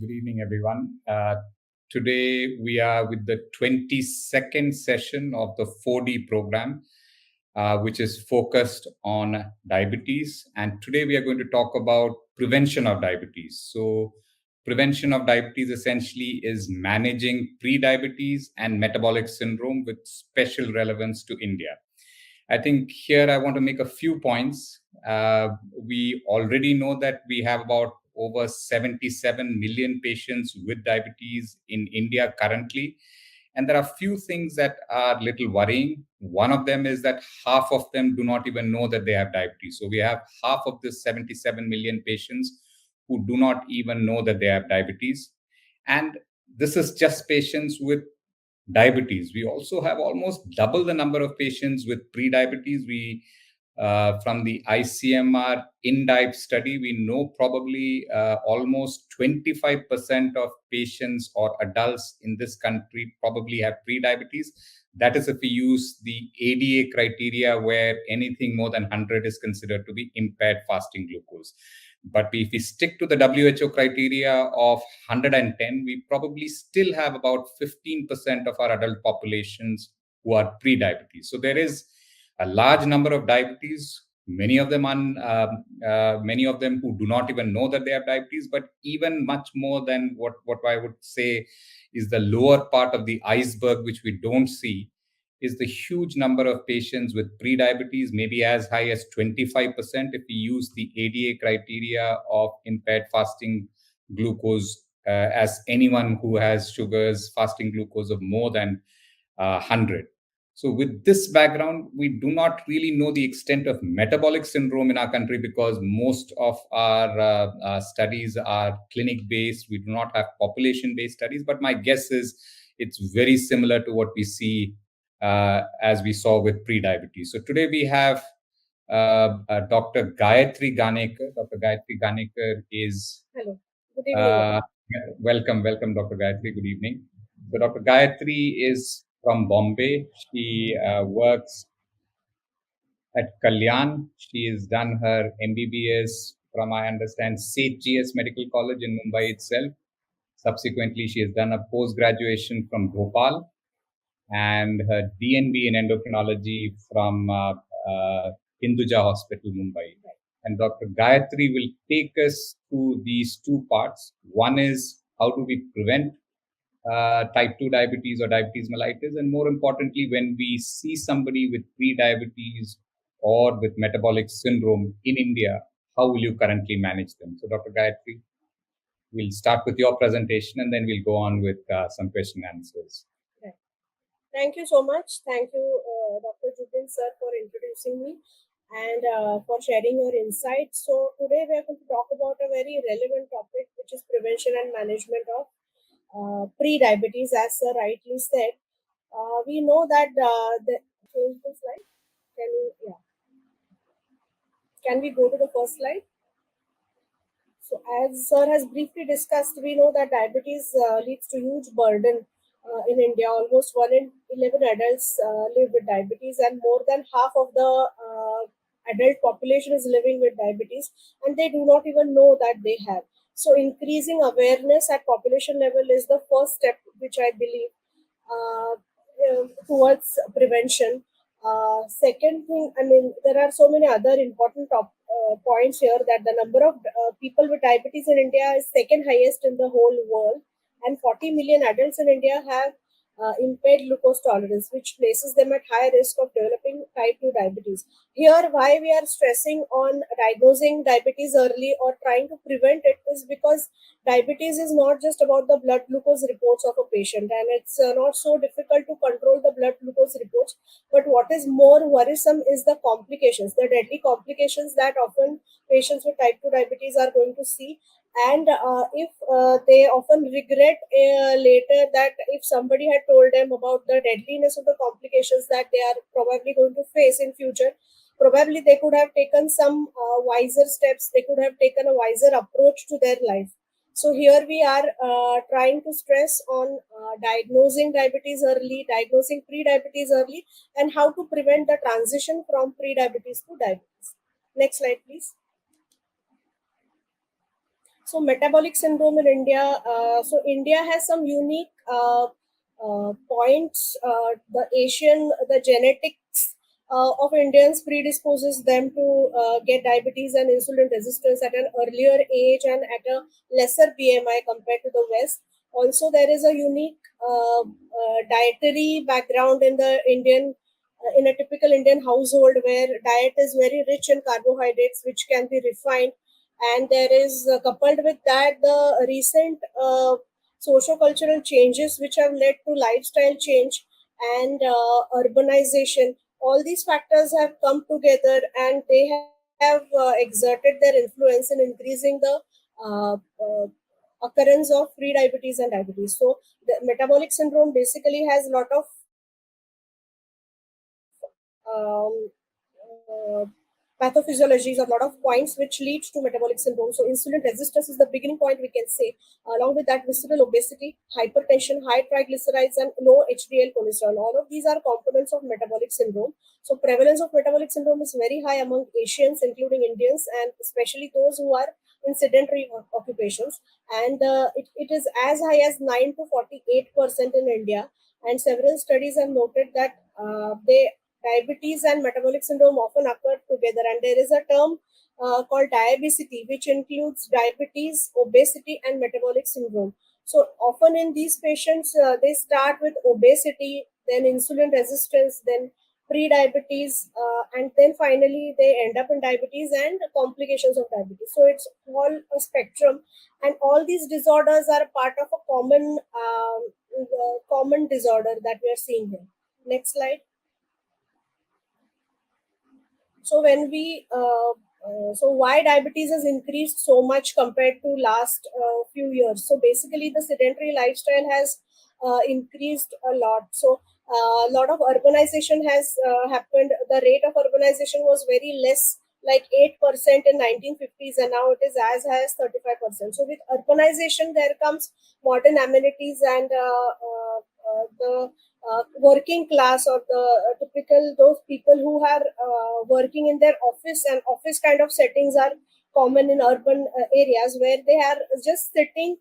Good evening, everyone. Today we are with the 22nd session of the 4D program, which is focused on diabetes. And today we are going to talk about prevention of diabetes. So, prevention of diabetes essentially is managing pre-diabetes and metabolic syndrome with special relevance to India. I think here I want to make a few points. We already know that we have about over 77 million patients with diabetes in India currently. And there are few things that are little worrying. One of them is that half of them do not even know that they have diabetes. So we have half of the 77 million patients who do not even know that they have diabetes. And this is just patients with diabetes. We also have almost double the number of patients with pre-diabetes. From the ICMR INDIBE study, we know probably almost 25% of patients or adults in this country probably have pre-diabetes. That is if we use the ADA criteria, where anything more than 100 is considered to be impaired fasting glucose. But if we stick to the WHO criteria of 110, we probably still have about 15% of our adult populations who are pre-diabetes. So there is a large number of diabetes, many of them who do not even know that they have diabetes. But even much more than what I would say is the lower part of the iceberg, which we don't see, is the huge number of patients with pre-diabetes, maybe as high as 25% if we use the ADA criteria of impaired fasting glucose, as anyone who has fasting glucose of more than 100. So with this background, we do not really know the extent of metabolic syndrome in our country, because most of our studies are clinic-based. We do not have population-based studies, but my guess is it's very similar to what we see as we saw with pre-diabetes. So today we have Dr. Gayatri Ganekar. Dr. Gayatri Ganekar is... Hello. Good evening. Welcome, Dr. Gayatri. Good evening. So Dr. Gayatri is from Bombay. She works at Kalyan. She has done her MBBS from, I understand, Seth GS Medical College in Mumbai itself. Subsequently, she has done a post-graduation from Bhopal and her DNB in endocrinology from Hinduja Hospital, Mumbai. And Dr. Gayatri will take us through these two parts. One is how do we prevent type 2 diabetes or diabetes mellitus, and more importantly, when we see somebody with pre-diabetes or with metabolic syndrome in India, how will you currently manage them? So Dr. Gayatri, we'll start with your presentation and then we'll go on with some question and answers. Right. Thank you so much. Thank you, Dr. Jubin sir, for introducing me and for sharing your insights. So today we are going to talk about a very relevant topic, which is prevention and management of pre-diabetes, as sir rightly said. We know that change the slide. Can we go to the first slide? So as sir has briefly discussed, we know that diabetes leads to huge burden in India. Almost 1 in 11 adults live with diabetes, and more than half of the adult population is living with diabetes, and they do not even know that they have. So increasing awareness at population level is the first step, which I believe towards prevention. Second thing, I mean, there are so many other important points here, that the number of people with diabetes in India is second highest in the whole world, and 40 million adults in India have impaired glucose tolerance, which places them at high risk of developing type 2 diabetes. Here, why we are stressing on diagnosing diabetes early or trying to prevent it is because diabetes is not just about the blood glucose reports of a patient, and it's not so difficult to control the blood glucose reports. But what is more worrisome is the complications, the deadly complications that often patients with type 2 diabetes are going to see. And if they often regret later, that if somebody had told them about the deadliness of the complications that they are probably going to face in future, probably they could have taken some wiser steps, they could have taken a wiser approach to their life. So here we are trying to stress on diagnosing diabetes early, diagnosing pre-diabetes early, and how to prevent the transition from pre-diabetes to diabetes. Next slide, please. So metabolic syndrome in India. So India has some unique points. The genetics of Indians predisposes them to get diabetes and insulin resistance at an earlier age and at a lesser BMI compared to the West. Also, there is a unique dietary background in the Indian. In a typical Indian household, where diet is very rich in carbohydrates, which can be refined, and there is coupled with that the recent socio-cultural changes which have led to lifestyle change and urbanization. All these factors have come together and they have exerted their influence in increasing the uh, uh, occurrence of pre-diabetes and diabetes. So the metabolic syndrome basically has a lot of pathophysiologies, a lot of points which leads to metabolic syndrome. So insulin resistance is the beginning point, we can say. Along with that, visceral obesity, hypertension, high triglycerides, and low HDL cholesterol. All of these are components of metabolic syndrome. So prevalence of metabolic syndrome is very high among Asians, including Indians, and especially those who are in sedentary occupations. And it is as high as 9 to 48% in India. And several studies have noted that diabetes and metabolic syndrome often occur together, and there is a term called diabesity, which includes diabetes, obesity, and metabolic syndrome. So often in these patients, they start with obesity, then insulin resistance, then pre-diabetes, and then finally they end up in diabetes and complications of diabetes. So it's all a spectrum, and all these disorders are part of a common disorder that we are seeing here. Next slide. So when we so why diabetes has increased so much compared to last few years? So basically the sedentary lifestyle has increased a lot. So a lot of urbanization has happened. The rate of urbanization was very less, like 8% in 1950s, and now it is as high as 35%. So with urbanization there comes modern amenities, and the working class, or the typical those people who are working in their office, and office kind of settings are common in urban areas, where they are just sitting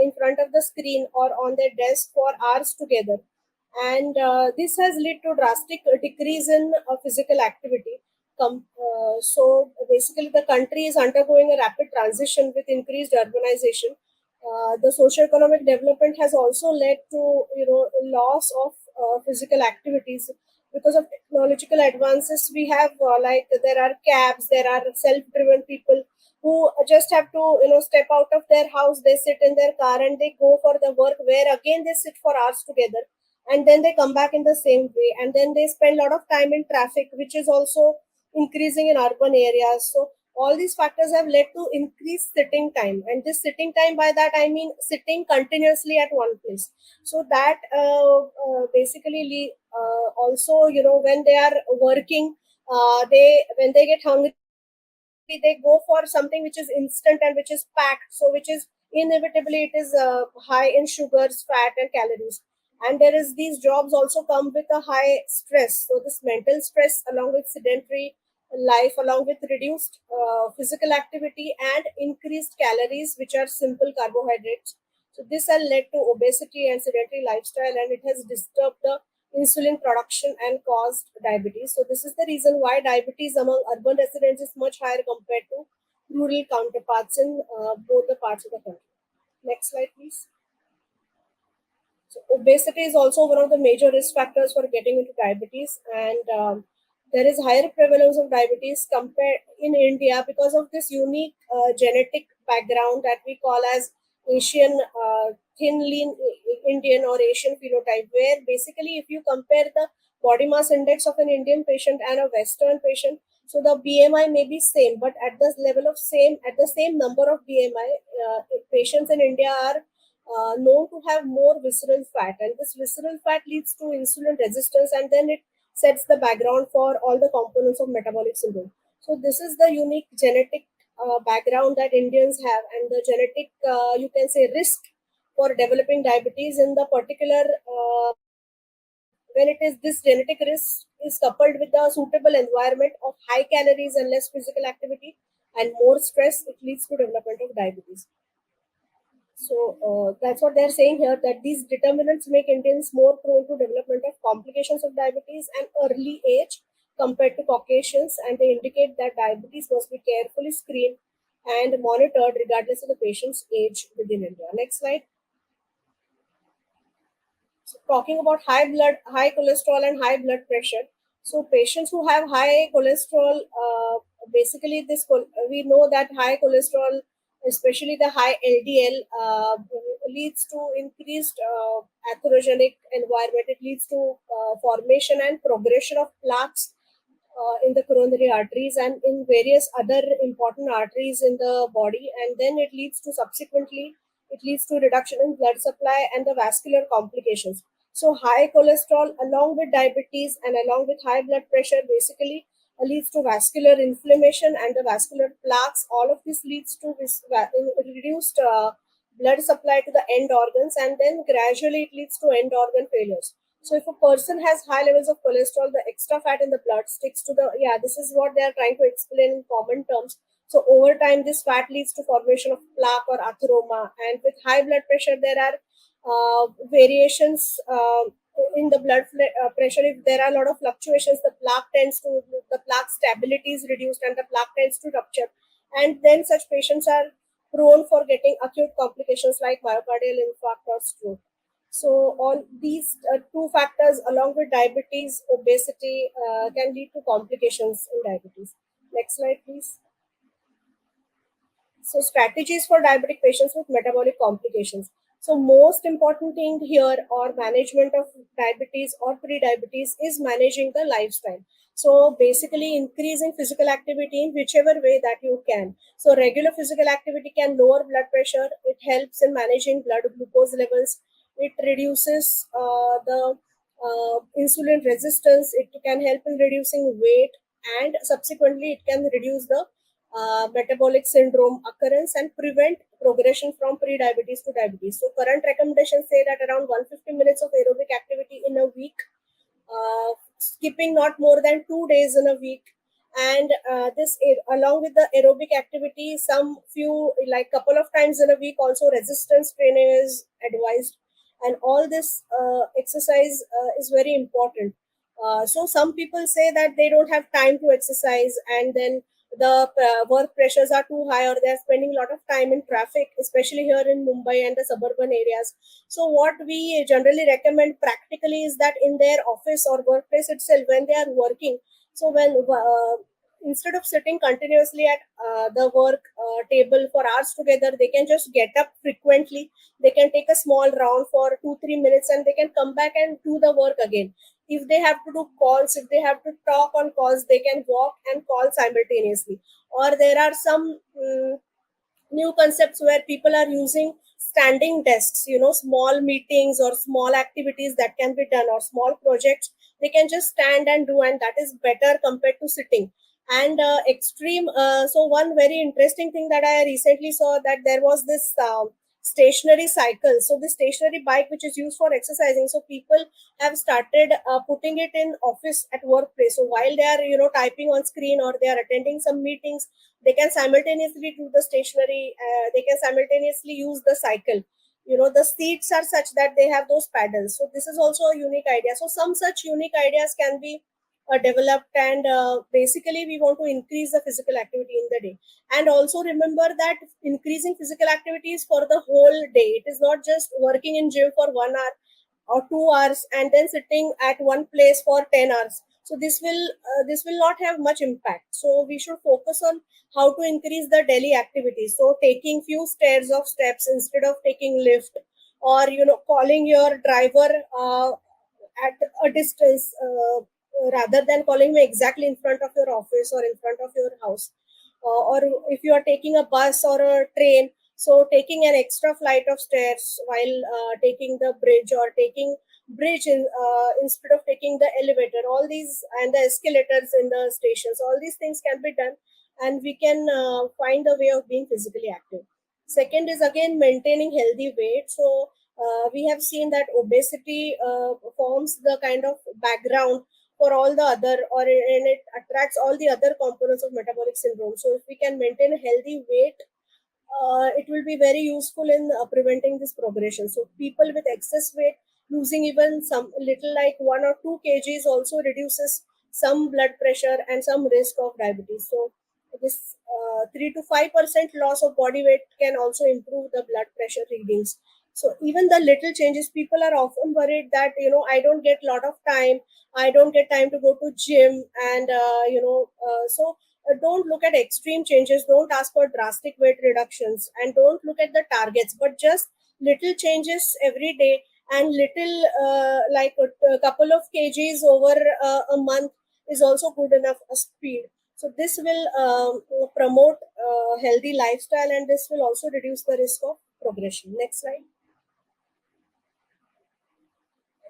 in front of the screen or on their desk for hours together, and this has led to drastic decrease in physical activity. So basically the country is undergoing a rapid transition with increased urbanization. The socio-economic development has also led to loss of physical activities because of technological advances. We have like there are cabs, there are self-driven people who just have to step out of their house, they sit in their car and they go for the work, where again they sit for hours together, and then they come back in the same way, and then they spend a lot of time in traffic, which is also increasing in urban areas. So all these factors have led to increased sitting time, and this sitting time, by that I mean sitting continuously at one place. So that also, when they are working, they when they get hungry, they go for something which is instant and which is packed, so which is inevitably it is high in sugars, fat, and calories. And there is these jobs also come with a high stress, so this mental stress along with sedentary life, along with reduced physical activity and increased calories, which are simple carbohydrates. So this has led to obesity and sedentary lifestyle, and it has disturbed the insulin production and caused diabetes. So this is the reason why diabetes among urban residents is much higher compared to rural counterparts in both the parts of the country. Next slide, please. So obesity is also one of the major risk factors for getting into diabetes, and there is higher prevalence of diabetes compared in India because of this unique genetic background that we call as Asian thin lean Indian or Asian phenotype, where basically if you compare the body mass index of an Indian patient and a Western patient, so the BMI may be same, but at the level of same at the same number of BMI, patients in India are known to have more visceral fat, and this visceral fat leads to insulin resistance, and then it sets the background for all the components of metabolic syndrome. So this is the unique genetic background that Indians have, and the genetic you can say risk for developing diabetes in the particular when it is this genetic risk is coupled with the suitable environment of high calories and less physical activity and more stress, it leads to development of diabetes. So that's what they're saying here, that these determinants make Indians more prone to development of complications of diabetes and early age compared to Caucasians, and they indicate that diabetes must be carefully screened and monitored regardless of the patient's age within India. Next slide. So talking about high cholesterol and high blood pressure. So patients who have high cholesterol, basically we know that high cholesterol, especially the high LDL, leads to increased atherogenic environment. It leads to formation and progression of plaques in the coronary arteries and in various other important arteries in the body, and then it leads to reduction in blood supply and the vascular complications. So high cholesterol along with diabetes and along with high blood pressure basically leads to vascular inflammation and the vascular plaques. All of this leads to reduced blood supply to the end organs, and then gradually it leads to end organ failures. So if a person has high levels of cholesterol, the extra fat in the blood sticks to the, yeah, this is what they are trying to explain in common terms. So over time, this fat leads to formation of plaque or atheroma. And with high blood pressure, there are variations in the pressure. If there are a lot of fluctuations, the plaque stability is reduced and the plaque tends to rupture. And then such patients are prone for getting acute complications like myocardial infarct or stroke. So all these two factors, along with diabetes, obesity, can lead to complications in diabetes. Next slide, please. So strategies for diabetic patients with metabolic complications. So most important thing here, or management of diabetes or pre-diabetes, is managing the lifestyle. So basically increasing physical activity in whichever way that you can. So regular physical activity can lower blood pressure. It helps in managing blood glucose levels. It reduces the insulin resistance. It can help in reducing weight, and subsequently it can reduce the metabolic syndrome occurrence and prevent progression from pre-diabetes to diabetes. So current recommendations say that around 150 minutes of aerobic activity in a week, skipping not more than 2 days in a week, and along with the aerobic activity, some few like couple of times in a week also resistance training is advised, and all this exercise is very important. So some people say that they don't have time to exercise, and then the work pressures are too high, or they're spending a lot of time in traffic, especially here in Mumbai and the suburban areas. So what we generally recommend practically is that in their office or workplace itself, when they are working, so when instead of sitting continuously at the work table for hours together, they can just get up frequently. They can take a small round for 2-3 minutes, and they can come back and do the work again. If they have to do calls, if they have to talk on calls, they can walk and call simultaneously. Or there are some new concepts where people are using standing desks, small meetings or small activities that can be done, or small projects they can just stand and do, and that is better compared to sitting. And extreme so one very interesting thing that I recently saw, that there was this stationary cycle, so the stationary bike which is used for exercising. So people have started putting it in office at workplace, so while they are typing on screen or they are attending some meetings, they can simultaneously do the stationary, they can simultaneously use the cycle. The seats are such that they have those paddles, so this is also a unique idea. So some such unique ideas can be developed, and basically we want to increase the physical activity in the day. And also remember that increasing physical activity is for the whole day. It is not just working in gym for 1 hour or 2 hours and then sitting at one place for 10 hours. So this will not have much impact. So we should focus on how to increase the daily activity. So taking few stairs of steps instead of taking lift, or calling your driver at a distance, rather than calling me exactly in front of your office or in front of your house. Or if you are taking a bus or a train, so taking an extra flight of stairs while taking the bridge, or taking bridge instead of taking the elevator, all these, and the escalators in the stations, all these things can be done, and we can find a way of being physically active. Second is again maintaining healthy weight. So we have seen that obesity forms the kind of background for all the other, and it attracts all the other components of metabolic syndrome. So if we can maintain a healthy weight, it will be very useful in preventing this progression. So people with excess weight losing even some little like 1 or 2 kgs also reduces some blood pressure and some risk of diabetes. So this 3 to 5% loss of body weight can also improve the blood pressure readings. So even the little changes, people are often worried that I don't get a lot of time, I don't get time to go to gym, and don't look at extreme changes, don't ask for drastic weight reductions, and don't look at the targets, but just little changes every day, and little like a couple of kgs over a month is also good enough a speed. So this will promote healthy lifestyle, and this will also reduce the risk of progression. Next slide.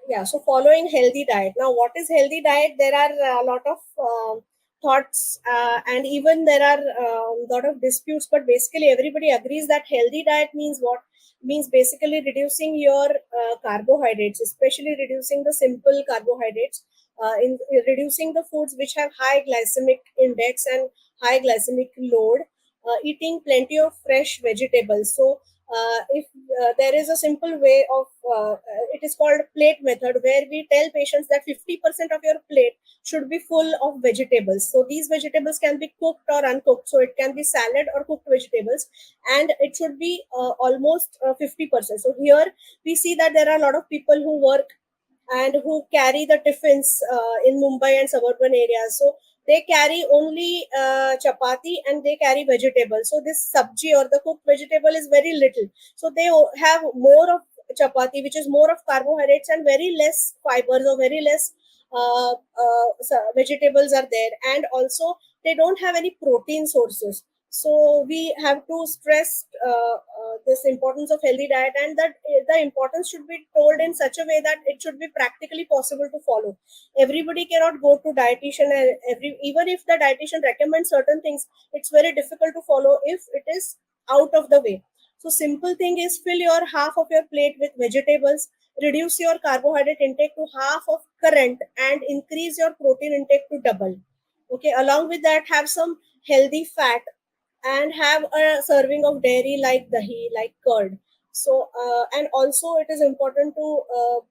Yeah, so following healthy diet. Now, what is healthy diet? There are a lot of thoughts, and even there are a lot of disputes, but basically everybody agrees that healthy diet means what? Means basically reducing your carbohydrates, especially reducing the simple carbohydrates, in reducing the foods which have high glycemic index and high glycemic load, eating plenty of fresh vegetables. So if there is a simple way of it is called plate method, where we tell patients that 50% of your plate should be full of vegetables. So these vegetables can be cooked or uncooked, so it can be salad or cooked vegetables, and it should be almost 50%. So here we see that there are a lot of people who work and who carry the tiffins in Mumbai and suburban areas. So they carry only chapati and they carry vegetables. So this sabji or the cooked vegetable is very little. So they have more of chapati, which is more of carbohydrates, and very less fibers or very less vegetables are there. And also they don't have any protein sources. So we have to stress this importance of healthy diet, and that the importance should be told in such a way that it should be practically possible to follow. Everybody cannot go to dietitian, and even if the dietitian recommends certain things, it's very difficult to follow if it is out of the way. So simple thing is, fill your half of your plate with vegetables, reduce your carbohydrate intake to half of current, and increase your protein intake to double. Okay, along with that, have some healthy fat, and have a serving of dairy like dahi, like curd. So, and also it is important to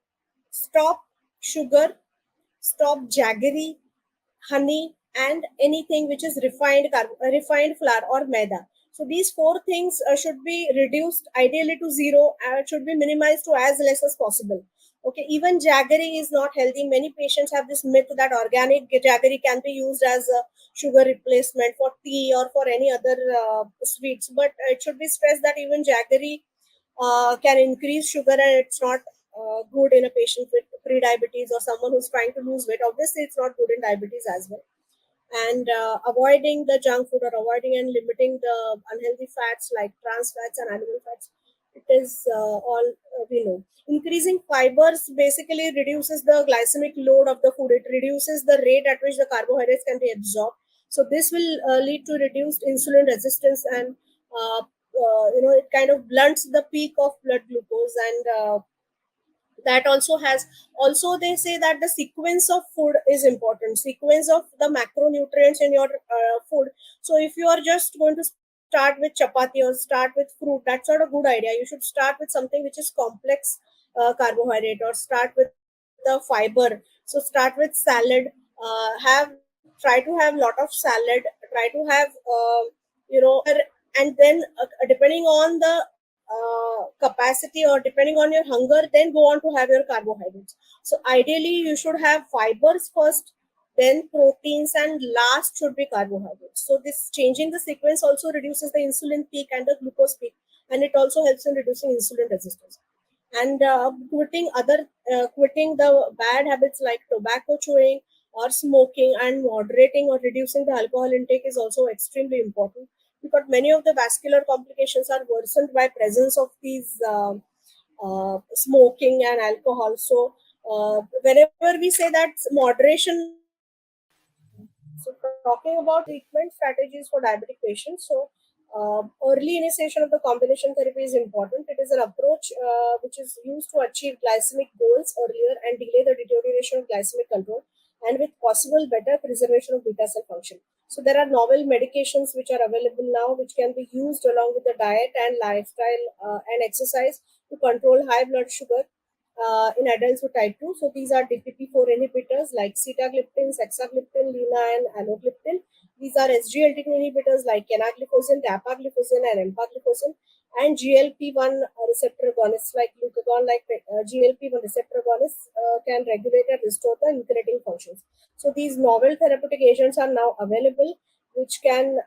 stop sugar, stop jaggery, honey, and anything which is refined flour or maida. So these four things should be reduced ideally to zero, and should be minimized to as less as possible. Okay, even jaggery is not healthy. Many patients have this myth that organic jaggery can be used as a sugar replacement for tea or for any other sweets, but it should be stressed that even jaggery can increase sugar, and it's not good in a patient with pre-diabetes or someone who's trying to lose weight. Obviously, it's not good in diabetes as well. And avoiding the junk food, or avoiding and limiting the unhealthy fats like trans fats and animal fats, it is all we know. Increasing fibers basically reduces the glycemic load of the food. It reduces the rate at which the carbohydrates can be absorbed. So this will lead to reduced insulin resistance, and it kind of blunts the peak of blood glucose. And that also has, also they say that the sequence of food is important, sequence of the macronutrients in your food. So if you are just going to start with chapati or start with fruit, that's not a good idea. You should start with something which is complex carbohydrate, or start with the fiber. So start with salad, have try to have lot of salad, try to have and then depending on the capacity, or depending on your hunger, then go on to have your carbohydrates. So ideally you should have fibers first, then proteins, and last should be carbohydrates. So this changing the sequence also reduces the insulin peak and the glucose peak, and it also helps in reducing insulin resistance. And quitting the bad habits like tobacco chewing or smoking, and moderating or reducing the alcohol intake is also extremely important, because many of the vascular complications are worsened by presence of these smoking and alcohol. So whenever we say that moderation, so talking about treatment strategies for diabetic patients. So early initiation of the combination therapy is important. It is an approach which is used to achieve glycemic goals earlier and delay the deterioration of glycemic control, and with possible better preservation of beta cell function. So there are novel medications which are available now, which can be used along with the diet and lifestyle and exercise to control high blood sugar in adults with type 2. So these are DPP-4 inhibitors like sitagliptin, sexagliptin, lina, and alogliptin. These are SGLT2 inhibitors like enagliflozin, dapagliflozin, and empagliflozin, and GLP-1 receptor agonists like glucagon, like GLP-1 receptor agonists can regulate and restore the incretin functions. So these novel therapeutic agents are now available, which can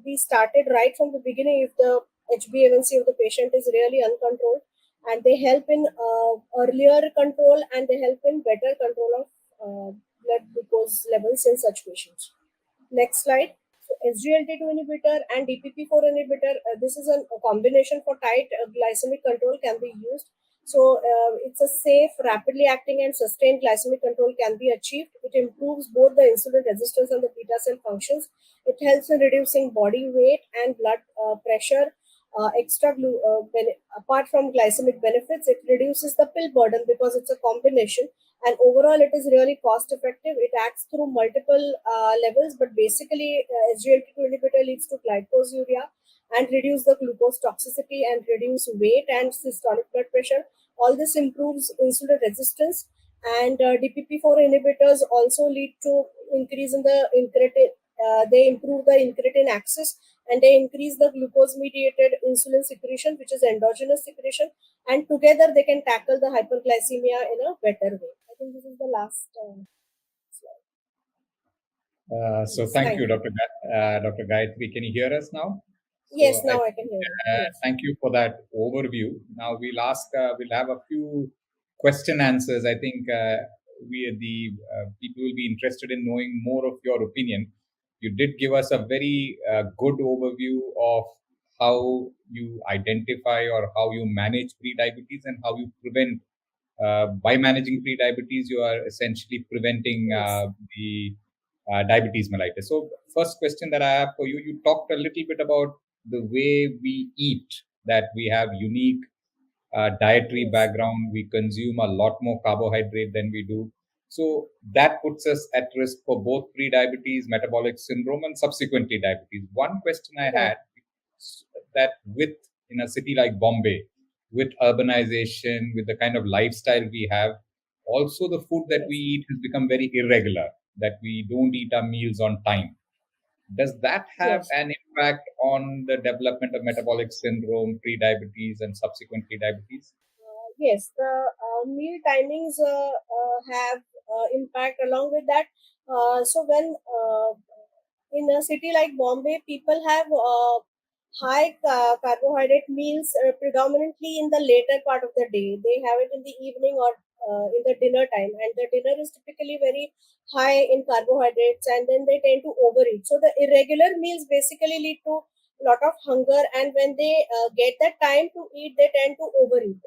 be started right from the beginning if the HbA1c of the patient is really uncontrolled, and they help in earlier control, and they help in better control of blood glucose levels in such patients. Next slide. So SGLT2 inhibitor and DPP4 inhibitor, this is a combination for tight glycemic control can be used. So it's a safe, rapidly acting and sustained glycemic control can be achieved. It improves both the insulin resistance and the beta cell functions. It helps in reducing body weight and blood pressure. Apart from glycemic benefits, it reduces the pill burden because it's a combination, and overall it is really cost effective. It acts through multiple levels, but basically SGLT2 inhibitor leads to glycosuria and reduce the glucose toxicity and reduce weight and systolic blood pressure. All this improves insulin resistance, and DPP4 inhibitors also lead to increase in the incretin. They improve the incretin axis, and they increase the glucose mediated insulin secretion, which is endogenous secretion, and together they can tackle the hyperglycemia in a better way. I think this is the last slide. So Yes, thank thank you, you. Dr. Gayatri. Can you hear us now? Yes, So now I can hear you. Yes. thank you for that overview. Now we'll have a few question answers. I think the people will be interested in knowing more of your opinion. You did give us a very good overview of how you identify or how you manage pre-diabetes and how you prevent. By managing pre-diabetes, you are essentially preventing Yes. the diabetes mellitus. So, first question that I have for you: you talked a little bit about the way we eat, that we have unique dietary Yes. background. We consume a lot more carbohydrate than we do. So that puts us at risk for both pre-diabetes, metabolic syndrome, and subsequently diabetes. One question I Right. had that with in a city like Bombay, with urbanization, with the kind of lifestyle we have, also the food that we Yes. eat has become very irregular, that we don't eat our meals on time. Does that have Yes. an impact on the development of metabolic syndrome, pre-diabetes, and subsequently diabetes? Yes, the meal timings have impact along with that. So when in a city like Bombay, people have high carbohydrate meals predominantly in the later part of the day. They have it in the evening or in the dinner time, and the dinner is typically very high in carbohydrates, and then they tend to overeat. So the irregular meals basically lead to lot of hunger, and when they get the time to eat, they tend to overeat.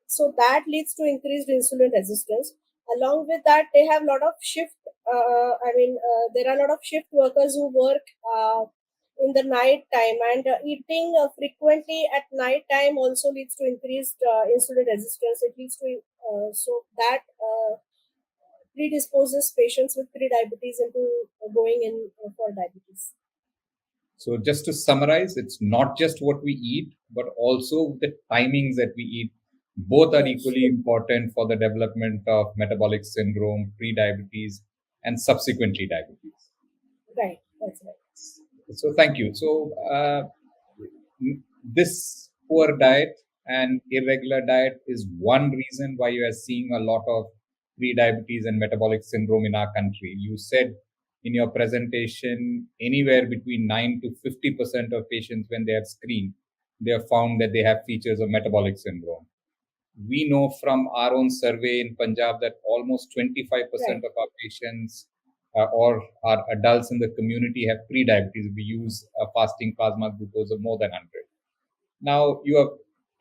So that leads to increased insulin resistance. Along with that, they have a lot of shift. There are a lot of shift workers who work in the night time, and eating frequently at night time also leads to increased insulin resistance. It leads to so that predisposes patients with pre-diabetes into going in for diabetes. So, just to summarize, it's not just what we eat, but also the timings that we eat. Both are Yes, equally important for the development of metabolic syndrome, pre-diabetes, and subsequently diabetes. right. That's right. So, thank you. So, this poor diet and irregular diet is one reason why you are seeing a lot of pre-diabetes and metabolic syndrome in our country. You said in your presentation anywhere between 9 to 50% of patients, when they are screened, they have found that they have features of metabolic syndrome. We know from our own survey in Punjab that almost 25% Right. of our patients or our adults in the community have pre-diabetes. We use a fasting plasma glucose of more than 100. Now, you have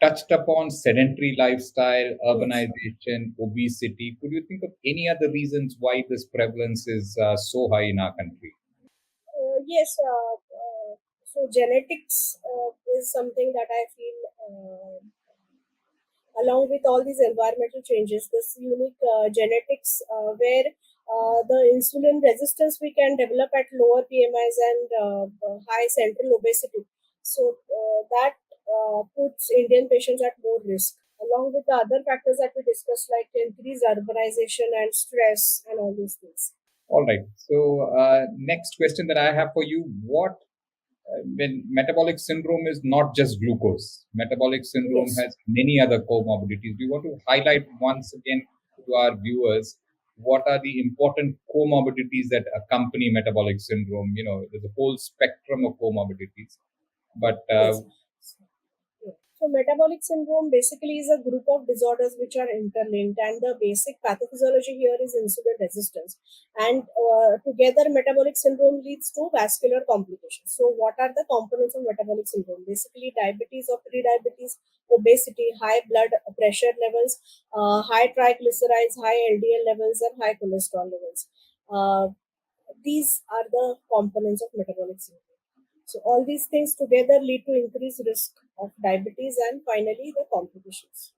touched upon sedentary lifestyle, Yes. urbanization, obesity. Could you think of any other reasons why this prevalence is so high in our country? Yes. So genetics is something that I feel, along with all these environmental changes, this unique genetics where the insulin resistance we can develop at lower BMIs and high central obesity. So that puts Indian patients at more risk, along with the other factors that we discussed, like increased urbanization and stress and all these things. All right. So, next question that I have for you: What when metabolic syndrome is not just glucose? Metabolic syndrome Yes. has many other comorbidities. We want to highlight once again to our viewers what are the important comorbidities that accompany metabolic syndrome. There's a whole spectrum of comorbidities, but Yes. So metabolic syndrome basically is a group of disorders which are interlinked, and the basic pathophysiology here is insulin resistance. And together, metabolic syndrome leads to vascular complications. So, what are the components of metabolic syndrome? Basically, diabetes or pre-diabetes, obesity, high blood pressure levels, high triglycerides, high LDL levels, and high cholesterol levels. Uh, these are the components of metabolic syndrome. So all these things together lead to increased risk of diabetes and finally the complications.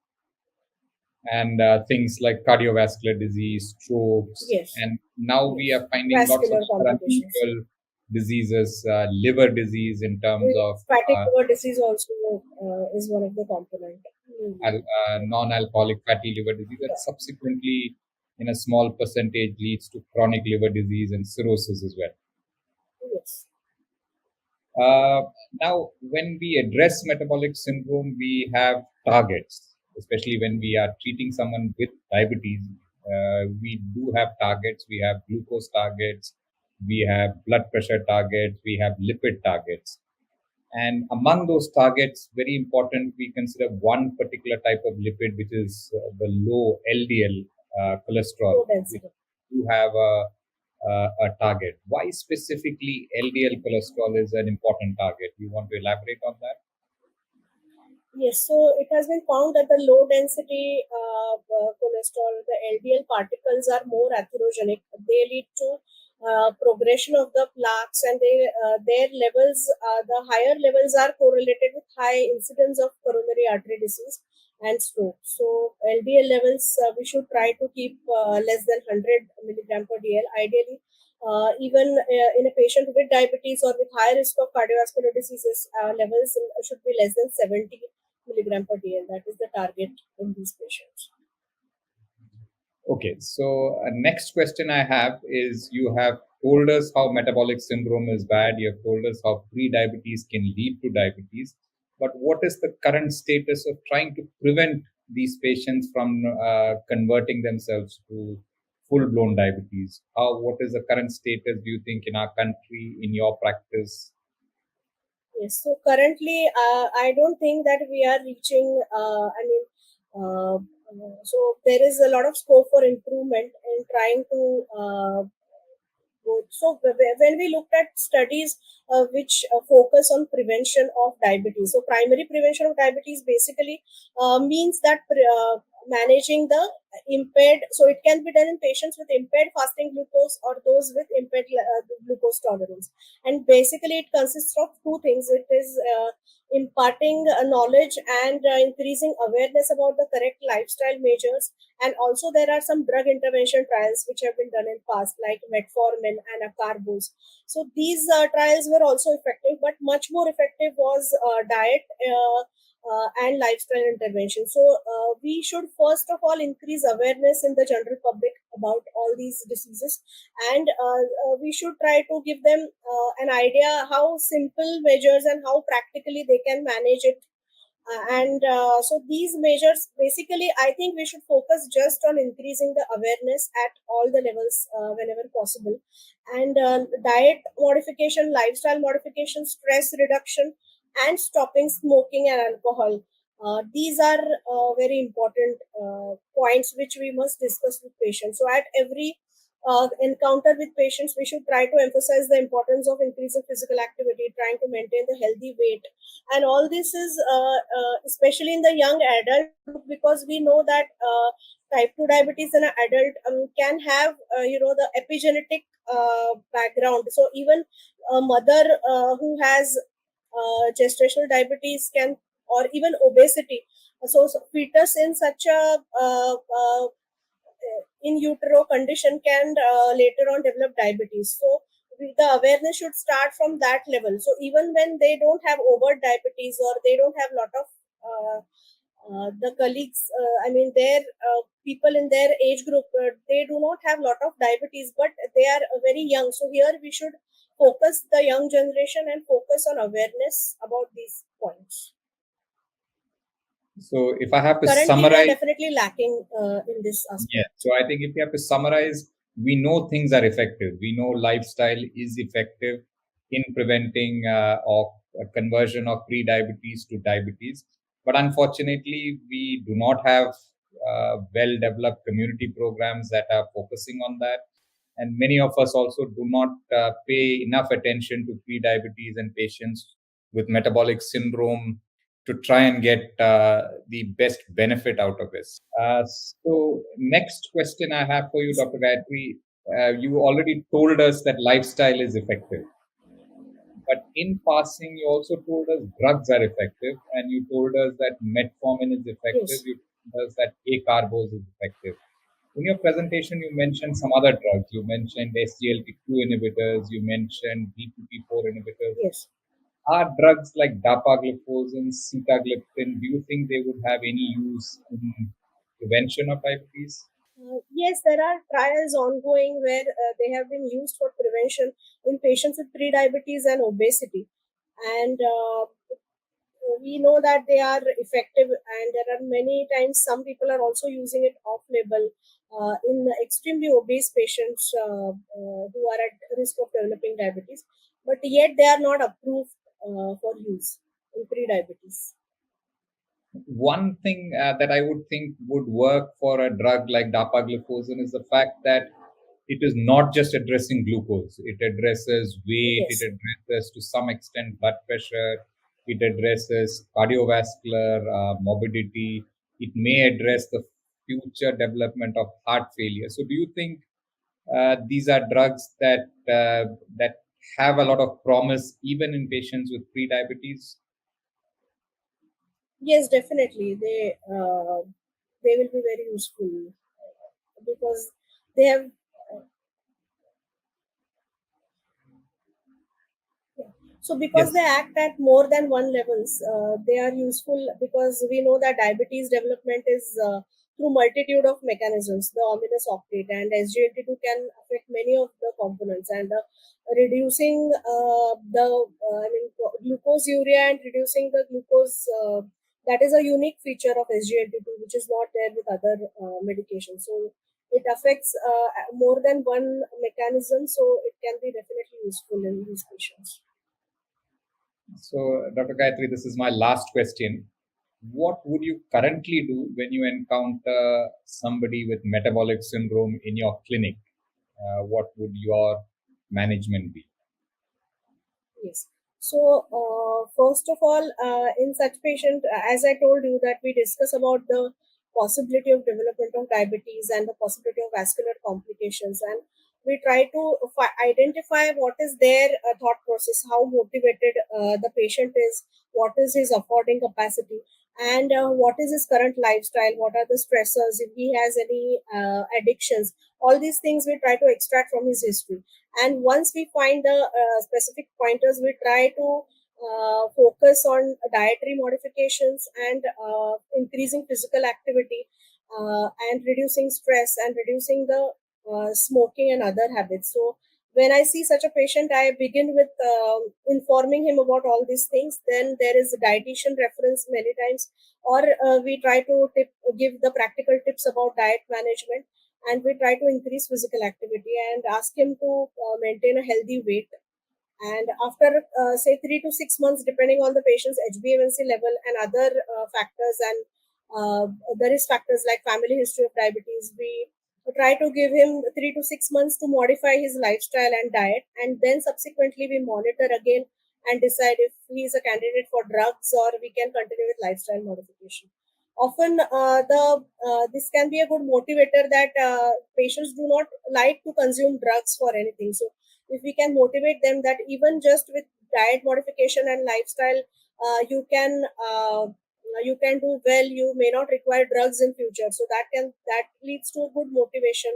and things like cardiovascular disease, strokes, Yes, and now we yes. are finding lots of Vascular other complications. unusual diseases, liver disease in terms of Fatty liver disease also is one of the component. non-alcoholic fatty liver disease that Yeah. subsequently, in a small percentage, leads to chronic liver disease and cirrhosis as well. Yes. Uh, Now, when we address metabolic syndrome, we have targets, especially when we are treating someone with diabetes. We do have targets. We have glucose targets, we have blood pressure targets, we have lipid targets. And among those targets, very important, we consider one particular type of lipid, which is the low LDL cholesterol, Low which density. do have a target. Why specifically LDL cholesterol is an important target? You want to elaborate on that? Yes, so it has been found that the low density cholesterol, the LDL particles are more atherogenic. They lead to progression of the plaques, and their levels, the higher levels are correlated with high incidence of coronary artery disease and stroke. So LDL levels we should try to keep less than 100 milligram per DL. Ideally, even in a patient with diabetes or with high risk of cardiovascular diseases, levels should be less than 70 milligram per DL. That is the target in these patients. Okay, so next question I have is, you have told us how metabolic syndrome is bad. You have told us how pre-diabetes can lead to diabetes. But what is the current status of trying to prevent these patients from converting themselves to full-blown diabetes? What is the current status, do you think, in our country, in your practice? Yes. So currently, I don't think that we are reaching. So there is a lot of scope for improvement in trying to growth. So when we looked at studies which focus on prevention of diabetes, so primary prevention of diabetes basically means that managing the impaired, so it can be done in patients with impaired fasting glucose or those with impaired glucose tolerance. And basically it consists of two things. It is imparting knowledge and increasing awareness about the correct lifestyle measures, and also there are some drug intervention trials which have been done in past, like metformin and acarbose. So these trials were also effective, but much more effective was diet and lifestyle intervention. So we should first of all increase awareness in the general public about all these diseases, and we should try to give them an idea how simple measures and how practically they can manage it. And so these measures, basically, I think we should focus just on increasing the awareness at all the levels whenever possible. And diet modification, lifestyle modification, stress reduction, and stopping smoking and alcohol. These are very important points which we must discuss with patients. So at every encounter with patients, we should try to emphasize the importance of increasing physical activity, trying to maintain the healthy weight, and all this is especially in the young adult, because we know that type 2 diabetes in an adult can have the epigenetic background. So even a mother who has gestational diabetes can, or even obesity, so fetus in such a in utero condition can later on develop diabetes. So the awareness should start from that level. So even when they don't have overt diabetes or they don't have lot of the colleagues, their people in their age group, they do not have lot of diabetes, but they are very young. So here we should focus the young generation and focus on awareness about these points. So if I have to Currently, summarize, we are definitely lacking in this aspect. yeah. So I think if you have to summarize, we know things are effective. We know lifestyle is effective in preventing or conversion of pre-diabetes to diabetes. But unfortunately, we do not have well-developed community programs that are focusing on that. And many of us also do not pay enough attention to pre-diabetes and patients with metabolic syndrome to try and get the best benefit out of this. So next question I have for you, Dr. Gayatri, you already told us that lifestyle is effective. But in passing, you also told us drugs are effective, and you told us that metformin is effective. Yes. You told us that acarbose is effective. In your presentation, you mentioned some other drugs. You mentioned SGLT2 inhibitors. You mentioned DPP4 inhibitors. Yes. Are drugs like dapagliflozin, sitagliptin, do you think they would have any use in prevention of diabetes? Yes, there are trials ongoing where they have been used for prevention in patients with pre-diabetes and obesity. And we know that they are effective, and there are many times some people are also using it off label in the extremely obese patients who are at risk of developing diabetes, but yet they are not approved for use in pre-diabetes. One thing that I would think would work for a drug like dapagliflozin is the fact that it is not just addressing glucose. It addresses weight, Yes. it addresses to some extent blood pressure, it addresses cardiovascular morbidity, it may address the future development of heart failure. So do you think these are drugs that have a lot of promise even in patients with pre-diabetes? Yes, definitely. They will be very useful because they have. So because they Yes. act at more than one levels, they are useful because we know that diabetes development is through multitude of mechanisms. The ominous octet and SGLT2 can affect many of the components, and reducing glucose urea and reducing the glucose. That is a unique feature of SGLT2, which is not there with other medications. So it affects more than one mechanism, so it can be definitely useful in these patients. So, Dr. Gayatri, this is my last question. What would you currently do when you encounter somebody with metabolic syndrome in your clinic? What would your management be? Yes. So, first of all, in such patient, as I told you, that we discuss about the possibility of development of diabetes and the possibility of vascular complications, and we try to identify what is their thought process, how motivated the patient is, what is his affording capacity, and what is his current lifestyle, what are the stressors, if he has any addictions. All these things we try to extract from his history, and once we find the specific pointers, we try to focus on dietary modifications and increasing physical activity and reducing stress and reducing the smoking and other habits. So when I see such a patient, I begin with informing him about all these things. Then there is a dietitian reference many times, or we try to give the practical tips about diet management, and we try to increase physical activity and ask him to maintain a healthy weight. And after say 3 to 6 months, depending on the patient's HbA1c level and other factors, and the risk factors like family history of diabetes, we try to give him 3 to 6 months to modify his lifestyle and diet, and then subsequently we monitor again and decide if he is a candidate for drugs or we can continue with lifestyle modification. Often the this can be a good motivator that patients do not like to consume drugs for anything. So if we can motivate them that even just with diet modification and lifestyle, you can you can do well, you may not require drugs in future. So that leads to a good motivation,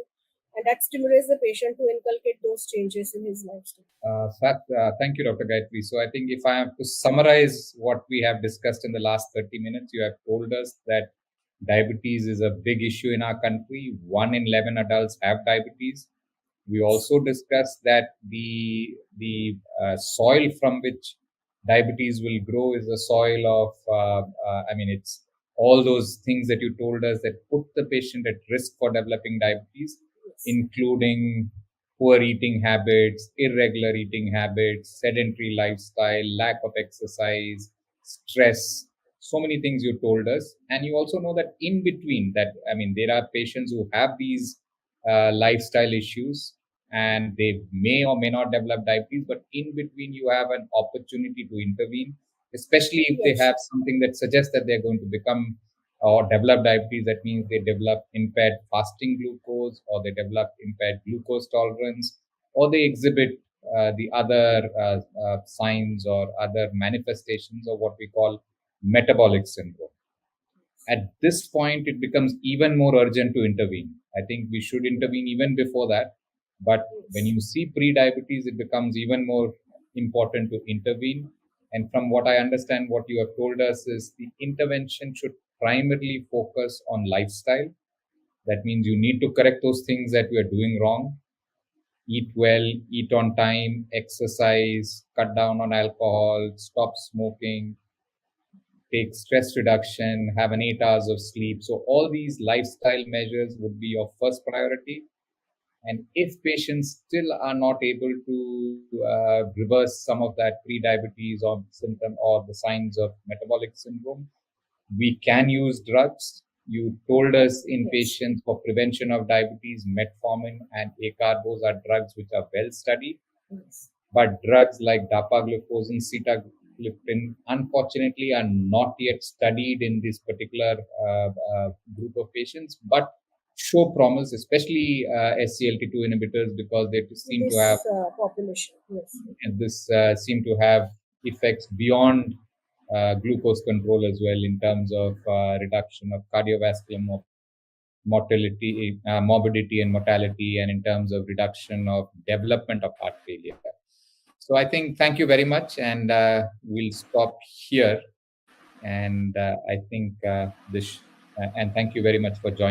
and that stimulates the patient to inculcate those changes in his lifestyle. Thank you, Dr. Gayatri. So I think if I have to summarize what we have discussed in the last 30 minutes, you have told us that diabetes is a big issue in our country. 1 in 11 adults have diabetes. We also discussed that the soil from which diabetes will grow is a soil of, it's all those things that you told us that put the patient at risk for developing diabetes, including poor eating habits, irregular eating habits, sedentary lifestyle, lack of exercise, stress, so many things you told us. And you also know that in between that, there are patients who have these lifestyle issues and they may or may not develop diabetes, but in between you have an opportunity to intervene, especially if they have something that suggests that they're going to become or develop diabetes. That means they develop impaired fasting glucose, or they develop impaired glucose tolerance, or they exhibit the other signs or other manifestations of what we call metabolic syndrome. At this point, it becomes even more urgent to intervene. I think we should intervene even before that. But when you see pre-diabetes, it becomes even more important to intervene. And from what I understand, what you have told us is the intervention should primarily focus on lifestyle. That means you need to correct those things that we are doing wrong. Eat well, eat on time, exercise, cut down on alcohol, stop smoking, take stress reduction, have an 8 hours of sleep. So all these lifestyle measures would be your first priority. And if patients still are not able to reverse some of that pre-diabetes or symptom or the signs of metabolic syndrome, we can use drugs. You told us in patients for prevention of diabetes, metformin and acarbose are drugs which are well studied. But drugs like dapagliflozin, sitagliptin, unfortunately, are not yet studied in this particular group of patients, but show promise, especially SCLT2 inhibitors, because they seem to have population. And this seem to have effects beyond glucose control as well, in terms of reduction of cardiovascular mortality, morbidity and mortality, and in terms of reduction of development of heart failure. So I think thank you very much, and we'll stop here. And I think and thank you very much for joining.